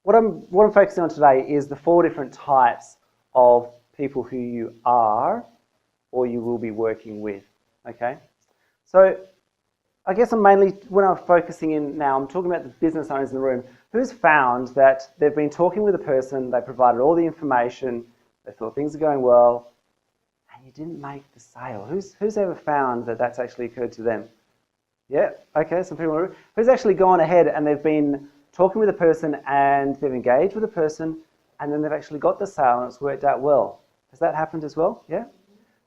what I'm focusing on today is the 4 different types of people who you are or you will be working with. Okay, so I guess I'm mainly, when I'm focusing in now, I'm talking about the business owners in the room. Who's found that they've been talking with a person, they provided all the information, they thought things are going well, and you didn't make the sale? Who's ever found that that's actually occurred to them? Yeah, okay, some people. Who's actually gone ahead and they've been talking with a person and they've engaged with a person and then they've actually got the sale and it's worked out well? Has that happened as well? Yeah?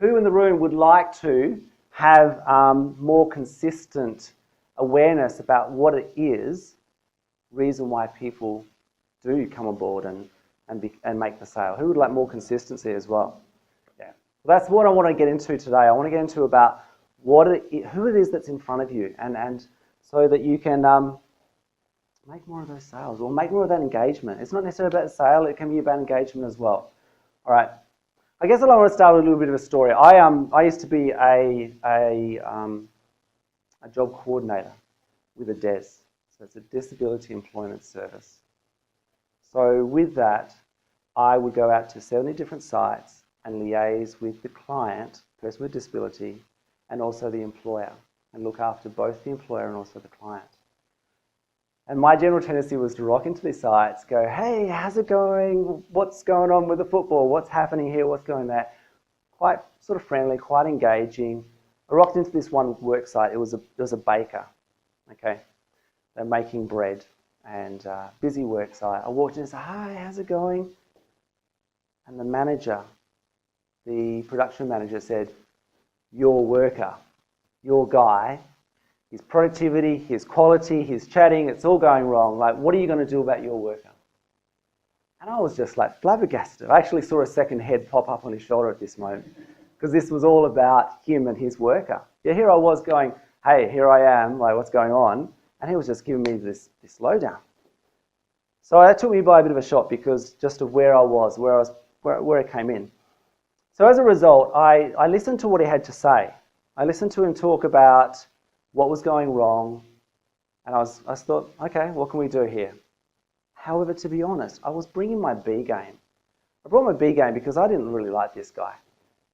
Who in the room would like to have more consistent awareness about what it is, reason why people do come on board and make the sale? Who would like more consistency as well? Yeah, well, that's what I want to get into today. I want to get into about who it is that's in front of you, and so that you can make more of those sales or make more of that engagement. It's not necessarily about sale; it can be about engagement as well. All right. I guess I want to start with a little bit of a story. I used to be a job coordinator with a DES, so it's a Disability Employment Service. So with that, I would go out to 70 different sites and liaise with the client, person with disability, and also the employer, and look after both the employer and also the client. And my general tendency was to rock into these sites, go, hey, how's it going? What's going on with the football? What's happening here? What's going there? Quite sort of friendly, quite engaging. I rocked into this one work site. It was a baker, okay? They're making bread and busy work site. I walked in and said, hi, how's it going? And the manager, the production manager said, your worker, your guy, his productivity, his quality, his chatting, it's all going wrong. Like, what are you going to do about your worker? And I was just like flabbergasted. I actually saw a second head pop up on his shoulder at this moment because this was all about him and his worker. Yeah, here I was going, hey, here I am, like, what's going on? And he was just giving me this lowdown. So that took me by a bit of a shock because just of where I was, where I came in. So as a result, I listened to what he had to say. I listened to him talk about what was going wrong, and I thought, okay, what can we do here? However, to be honest, I was bringing my B game. I brought my B game because I didn't really like this guy,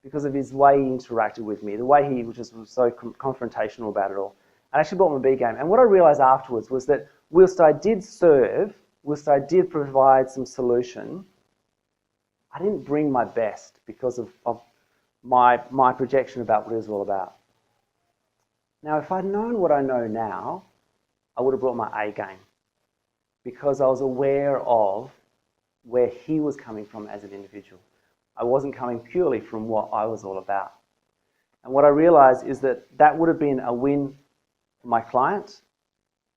because of his way he interacted with me, the way he was so confrontational about it all. I actually brought my B game, and what I realised afterwards was that whilst I did serve, whilst I did provide some solution, I didn't bring my best because of my projection about what it was all about. Now, if I'd known what I know now, I would have brought my A game because I was aware of where he was coming from as an individual. I wasn't coming purely from what I was all about. And what I realised is that that would have been a win for my client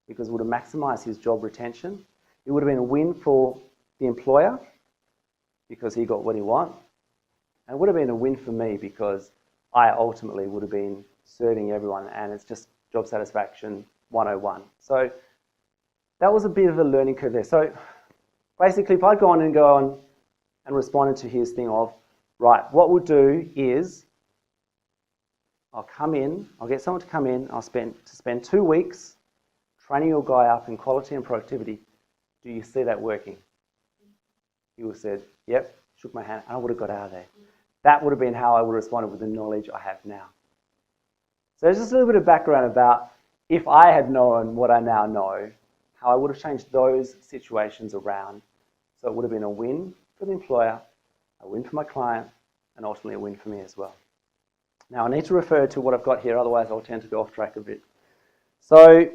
because it would have maximised his job retention. It would have been a win for the employer because he got what he wanted. And it would have been a win for me because I ultimately would have been serving everyone, and it's just job satisfaction 101. So that was a bit of a learning curve there. So basically, if I'd gone and responded to his thing of, right, what we'll do is I'll come in, I'll get someone to come in, I'll spend 2 weeks training your guy up in quality and productivity. Do you see that working? He would have said, yep, shook my hand, and I would have got out of there. That would have been how I would have responded with the knowledge I have now. So there's just a little bit of background about if I had known what I now know, how I would have changed those situations around. So it would have been a win for the employer, a win for my client, and ultimately a win for me as well. Now I need to refer to what I've got here, otherwise I'll tend to go off track a bit. So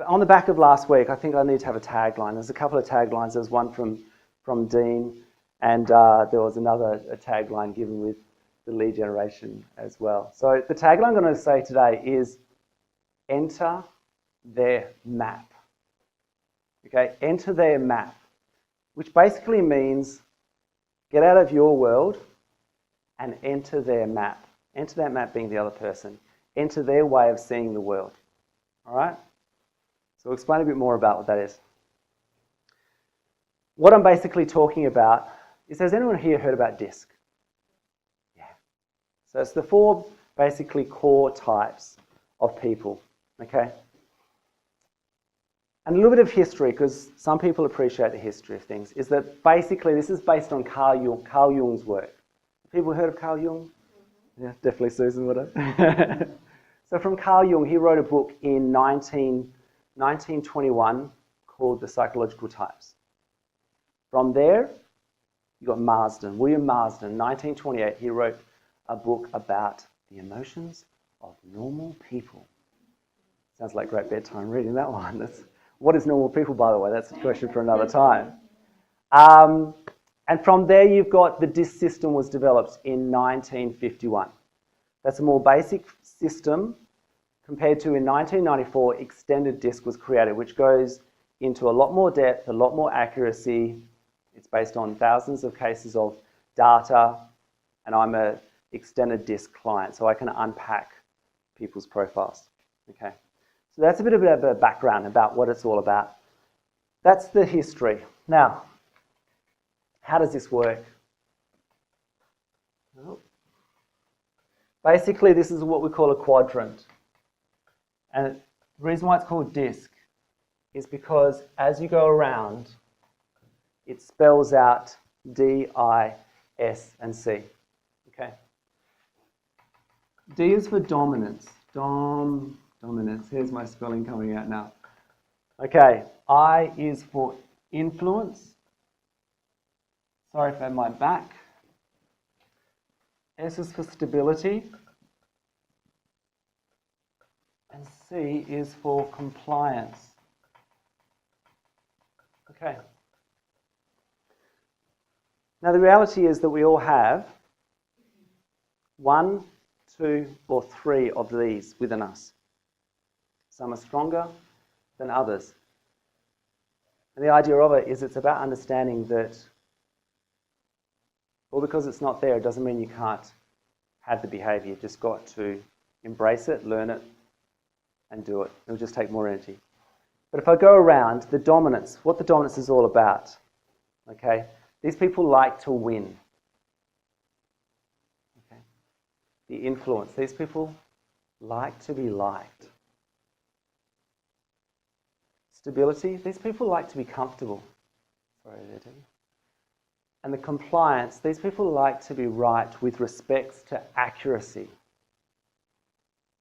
on the back of last week, I think I need to have a tagline. There's a couple of taglines. There's one from Dean, and there was another tagline given with the lead generation as well. So the tagline I'm going to say today is enter their map. Okay, enter their map, which basically means get out of your world and enter their map. Enter that map being the other person. Enter their way of seeing the world. All right? So we'll explain a bit more about what that is. What I'm basically talking about is, has anyone here heard about DISC? Yeah. So it's the 4 basically core types of people, okay? And a little bit of history, because some people appreciate the history of things, is that basically this is based on Carl Jung's work. People heard of Carl Jung? Yeah, definitely Susan would have. So from Carl Jung, he wrote a book in 1921 called The Psychological Types. From there, you got Marsden, William Marsden, 1928. He wrote a book about the emotions of normal people. Sounds like great bedtime reading, that one. What is normal people, by the way? That's a question for another time. And from there, you've got the DISC system was developed in 1951. That's a more basic system compared to in 1994, extended DISC was created, which goes into a lot more depth, a lot more accuracy. It's based on thousands of cases of data, and I'm an extended DISC client, so I can unpack people's profiles. Okay, so that's a bit of a background about what it's all about. That's the history. Now, how does this work? Well, basically, this is what we call a quadrant. And the reason why it's called DISC is because as you go around, it spells out D, I, S, and C. Okay. D is for dominance. Dominance. Here's my spelling coming out now. Okay. I is for influence. Sorry for my back. S is for stability. And C is for compliance. Okay. Now the reality is that we all have 1, 2, or 3 of these within us. Some are stronger than others. And the idea of it is it's about understanding that all because it's not there, it doesn't mean you can't have the behaviour. You've just got to embrace it, learn it, and do it. It'll just take more energy. But if I go around, the dominance, what the dominance is all about, okay? These people like to win. Okay? The influence, these people like to be liked. Stability, these people like to be comfortable. Sorry, there, Debbie. And the compliance, these people like to be right with respect to accuracy.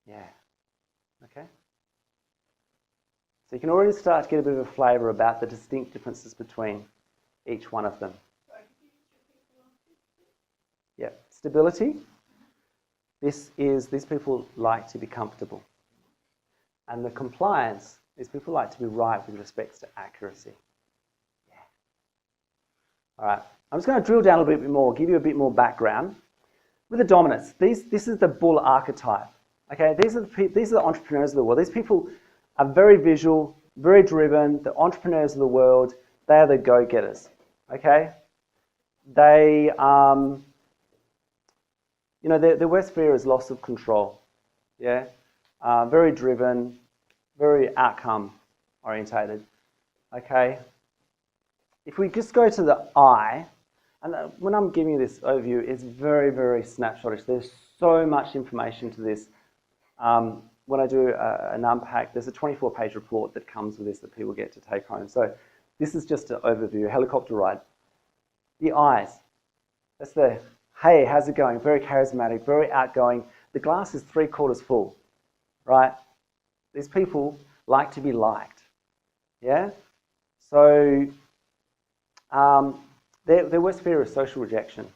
Yeah. Okay? So you can already start to get a bit of a flavour about the distinct differences between each one of them. Yeah. Stability. These people like to be comfortable. And the compliance, these people like to be right with respect to accuracy. Yeah. All right. I'm just going to drill down a little bit more, give you a bit more background. With the dominance, this is the bull archetype. Okay, these are the entrepreneurs of the world. These people are very visual, very driven. The entrepreneurs of the world, they are the go-getters. Okay, they, their worst fear is loss of control. Yeah, very driven, very outcome orientated. Okay, if we just go to the I, and when I'm giving you this overview, it's very, very snapshotish. There's so much information to this. When I do an unpack, there's a 24-page report that comes with this that people get to take home. So this is just an overview, a helicopter ride. The eyes, that's the, hey, how's it going? Very charismatic, very outgoing. The glass is 3/4 full, right? These people like to be liked, yeah? So their worst fear is social rejection,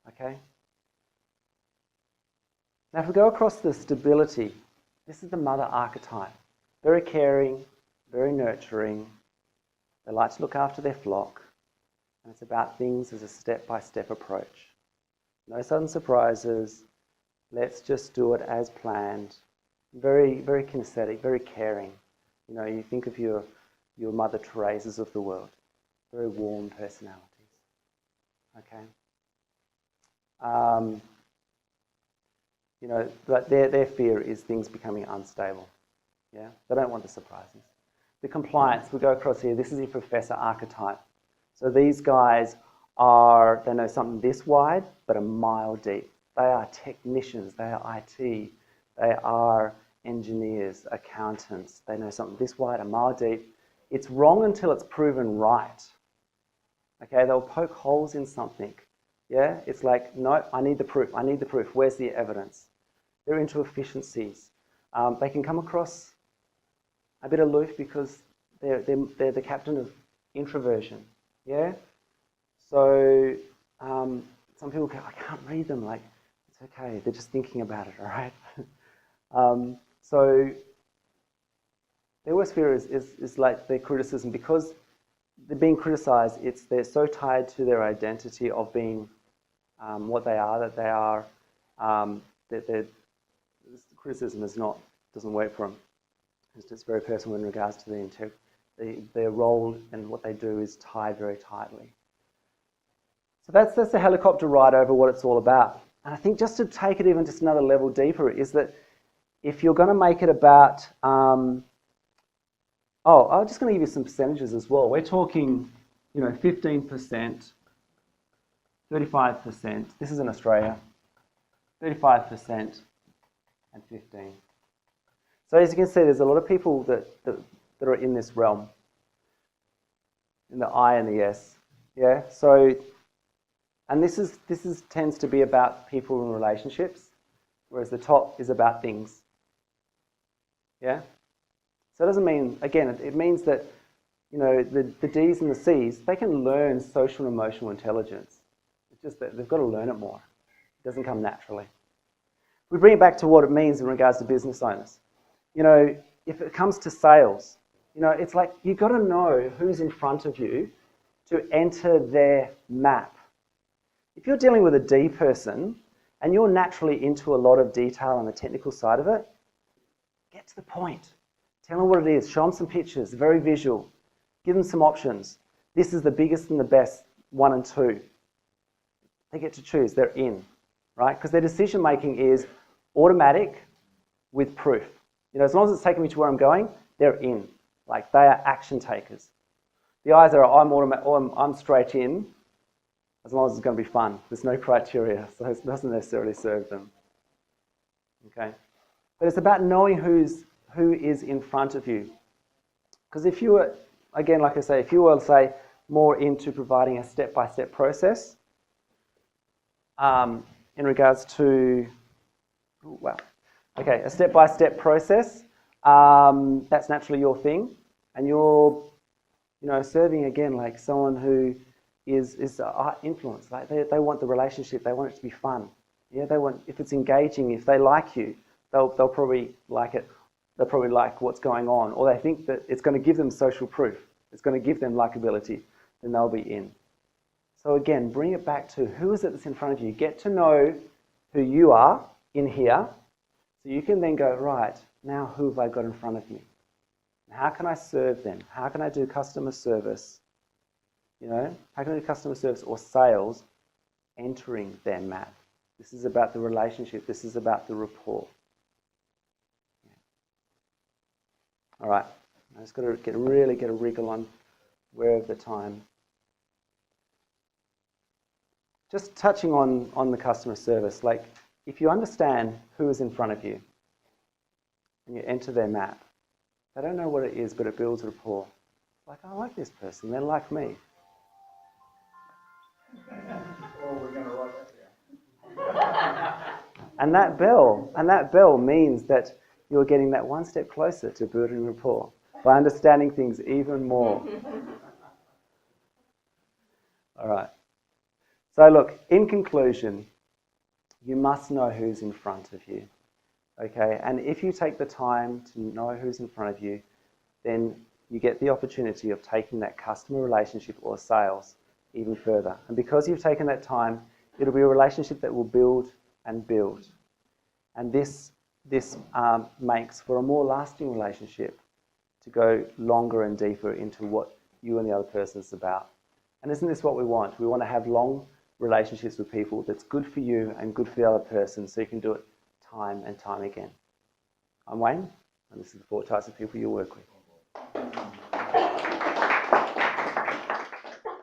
okay? Now, if we go across the stability, this is the mother archetype. Very caring, very nurturing. They like to look after their flock. And it's about things as a step-by-step approach. No sudden surprises. Let's just do it as planned. Very, very kinesthetic, very caring. You know, you think of your Mother Teresa's of the world. Very warm personalities. Okay? But their fear is things becoming unstable. Yeah, they don't want the surprises. The compliance, we go across here, this is the professor archetype. So these guys they know something this wide, but a mile deep. They are technicians, they are IT, they are engineers, accountants, they know something this wide, a mile deep. It's wrong until it's proven right. Okay, they'll poke holes in something. Yeah, it's like, no, I need the proof. I need the proof. Where's the evidence? They're into efficiencies. They can come across a bit aloof because they're the captain of introversion. Yeah. So some people go, I can't read them. Like, it's okay. They're just thinking about it. All right. So their worst fear is like their criticism, because they're being criticized. They're so tied to their identity of being what they are, that they are, that criticism doesn't work for them. It's just very personal in regards to their role, and what they do is tied very tightly. So that's the helicopter ride over what it's all about. And I think just to take it even just another level deeper is that if you're going to make it about, I'm just going to give you some percentages as well. We're talking, 15%, 35%. This is in Australia. 35% and 15%. So as you can see, there's a lot of people that are in this realm, in the I and the S. Yeah. So, and this tends to be about people and relationships, whereas the top is about things. Yeah. So it doesn't mean, again, it means that, the D's and the C's, they can learn social and emotional intelligence. It's just that they've got to learn it more. It doesn't come naturally. We bring it back to what it means in regards to business owners. If it comes to sales, it's like you've got to know who's in front of you to enter their map. If you're dealing with a D person and you're naturally into a lot of detail on the technical side of it, get to the point. Tell them what it is. Show them some pictures, very visual. Give them some options. This is the biggest and the best, 1 and 2. They get to choose. They're in, right? Because their decision making is automatic with proof. As long as it's taking me to where I'm going, they're in. Like, they are action takers. The I's are, I'm straight in, as long as it's going to be fun. There's no criteria, so it doesn't necessarily serve them. Okay? But it's about knowing who is in front of you. Because if you were, again, like I say, if you were, say, more into providing a step-by-step process, in regards to, a step-by-step process, that's naturally your thing, and you're, serving, again, like someone who is influence. Like they want the relationship, they want it to be fun. Yeah, they want, if it's engaging, if they like you, they'll probably like it. They'll probably like what's going on, or they think that it's going to give them social proof. It's going to give them likability, then they'll be in. So again, bring it back to who is it that's in front of you. Get to know who you are in here, so you can then go, right, now who have I got in front of me? How can I serve them? How can I do customer service? How can I do customer service or sales entering their map? This is about the relationship. This is about the rapport. All right, I just got to really get a wriggle on where of the time. Just touching on the customer service, like if you understand who is in front of you and you enter their map, they don't know what it is, but it builds rapport. Like, I like this person, they're like me. We're going to write that down. And that bell means that you're getting that one step closer to building rapport by understanding things even more. All right. So look, in conclusion, you must know who's in front of you. Okay, and if you take the time to know who's in front of you, then you get the opportunity of taking that customer relationship or sales even further. And because you've taken that time, it'll be a relationship that will build and build. And this makes for a more lasting relationship to go longer and deeper into what you and the other person is about. And isn't this what we want? We want to have long relationships with people that's good for you and good for the other person, so you can do it time and time again. I'm Wayne, and this is the 4 types of people you work with.